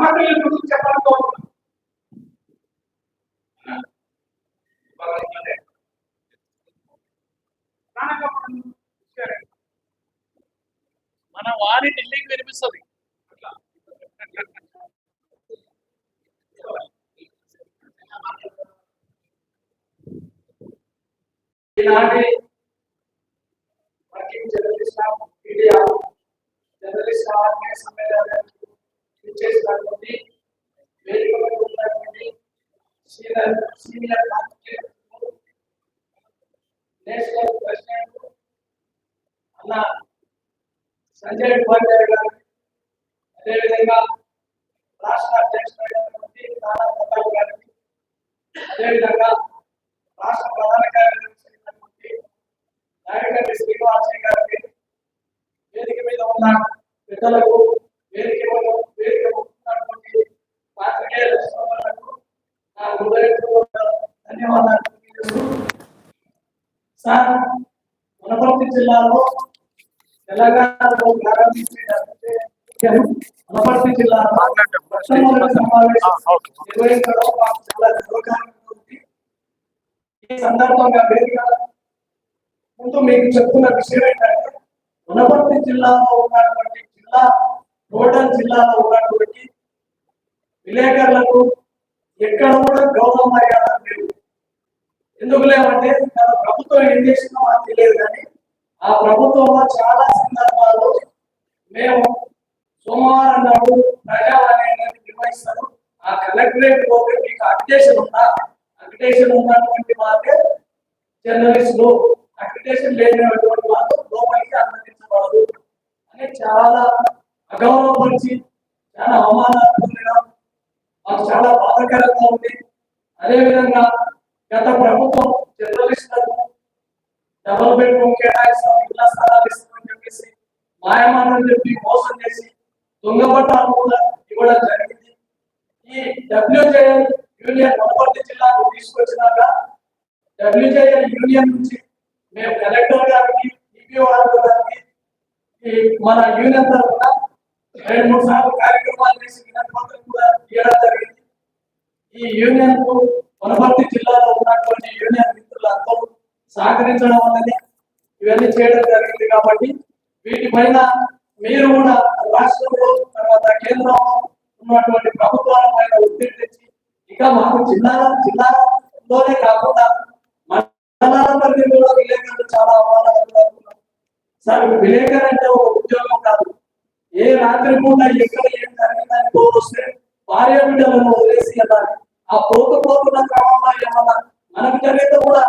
సమస్యల గురించి చెప్పడంతో మన వారి ఢిల్లీకి వినిపిస్తుంది. ఈనాటి working journalist of India journalist organise సమ్మేళనానికి ఇచ్చేసినటువంటి వేదికపై ఉన్నటువంటి సీనియర్ నేషనల్ ప్రెసిడెంట్ అన్న సంజయ్ ఉపాధ్యాయ గారు, అదేవిధంగా రాష్ట్ర అధ్యక్షుడైనటువంటి నారా ప్రతాప్ గారికి, అదేవిధంగా రాష్ట్ర ప్రధాన కార్యదర్శి నాయకుడి శ్రీనివాసయ్య గారికి, వేదిక మీద ఉన్న పెద్దలకు, వేదిక ఉన్నటువంటి పాత్రికేయుల సోదరులకు నా హృదయపూర్వక ధన్యవాదాలు తెలియజేస్తూ, సార్ వనపర్తి జిల్లాలో తెలంగాణలో ప్రారంభించేటంటే వనపర్తి జిల్లాలో నిర్వహించడం మాకు చాలా గర్వకారణంగా ఉంది. ఈ సందర్భంగా వేదిక ముందు మీకు చెప్తున్న విషయం ఏంటంటే వనపర్తి జిల్లాలో ఉన్నటువంటి టోటల్ జిల్లాలో ఉన్నటువంటి విలేకరులకు ఎక్కడ కూడా గౌరవ మర్యాద లేవు. ఎందుకు లేవంటే ప్రభుత్వం ఏం చేసిందో మాకు తెలియదు, కానీ ఆ ప్రభుత్వంలో చాలా సందర్భాల్లో మేము సోమవారం నాడు ప్రజావాణి అనేది నిర్వహిస్తారు. ఆ కలెక్టరేట్ పోతే మీకు అక్రిడేషన్ ఉన్నటువంటి వాళ్ళే జర్నలిస్టులు, అక్రిడేషన్ లేనటువంటి వాళ్ళు లోపలికి అనుమతించబడదు అని చాలా అగౌరవపరిచి చాలా అవమానాలు మాకు చాలా బాధాకరంగా ఉంది. అదేవిధంగా గత ప్రభుత్వం జర్నలిస్టులకు డబుల్ బెడ్రూమ్ కేటాయిస్తాం, ఇళ్ల స్థలాలు ఇస్తామని చెప్పేసి మాయమాటలు చెప్పి మోసం చేసి దొంగ పట్టాలు కూడా ఇవ్వడం జరిగింది. ఈ డబ్ల్యూజేఎల్ యూనియన్ వనపర్తి జిల్లాకు తీసుకొచ్చినాక డబ్ల్యూజేఎల్ యూనియన్ నుంచి మేము కలెక్టర్ గారికి, ఈపీఓ గారికి మన యూనియన్ తరఫున 2-3 సార్లు కార్యక్రమాలు చేసి వినతిపత్రం కూడా ఇవ్వడం జరిగింది. ఈ యూనియన్ కు వనపర్తి జిల్లాలో ఉన్నటువంటి యూనియన్ మిత్రులందరూ సహకరించడం అన్నది ఇవన్నీ చేయడం జరిగింది. కాబట్టి వీటిపైన మీరు కూడా రాష్ట్రంలో తర్వాత కేంద్రంలో ఉన్నటువంటి ప్రభుత్వాల పైన ఒత్తిడి తెచ్చి ఇంకా మాకు జిల్లాలోనే కాకుండా మండలాల పరిధిలో విలేకరులు చాలా అవమానాలు. సార్, విలేకరు అంటే ఒక ఉద్యోగం కాదు. ఏ రాత్రి పూట ఎక్కడ ఏం జరిగిందని వస్తే భార్య బిడ్డలను వదిలేసి వెళ్ళాలి. ఆ పోతున్న క్రమంలో ఏమన్నా మనకు జరిగితే కూడా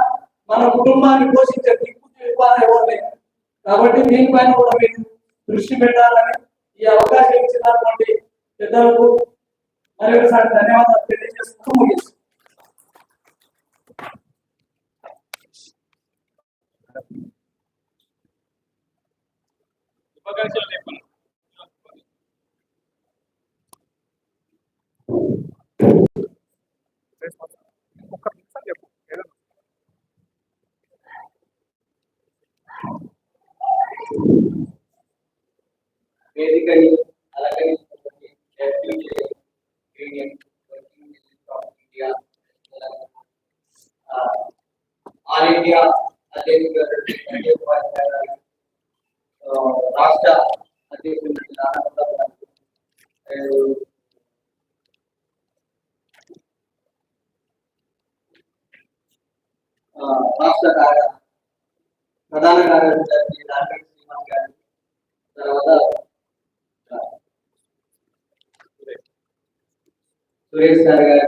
మన కుటుంబాన్ని పోషించే దిక్కు ఎవరు లేదు. కాబట్టి దీనిపైన కూడా మీరు దృష్టి పెట్టాలని ఈ అవకాశం ఇచ్చినటువంటి పెద్దలకు మరొకసారి ధన్యవాదాలు తెలియజేస్తూ ముగిస్తాను. వేదికని అలంకరించినటువంటి ఆల్ ఇండియా అధ్యక్షుడు రాష్ట్ర అధ్యక్షుడు రాష్ట్ర ప్రధాన కార్యదర్శి నాగరి శ్రీనివాస్ గారు, తర్వాత సురేష్ సార్ గారు,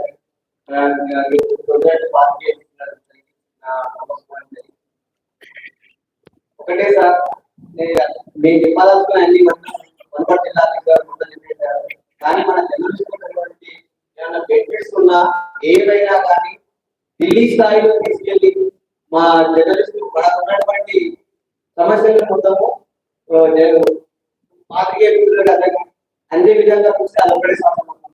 ఒకటే సార్ మేము చెప్పాల్సిన అన్ని వనపర్తి జిల్లా చెప్పారు. కానీ మన జర్నలిస్ట్ ఏమైనా బెనిఫిట్స్ ఉన్నా ఏదైనా కానీ ఢిల్లీ స్థాయిలో తీసుకెళ్లి మా జర్నలిస్ట్ ఉన్నటువంటి సమస్యలు మొత్తము పాత్రికేయులకు అదే విధంగా చూస్తే అది ఒకటే సమస్య.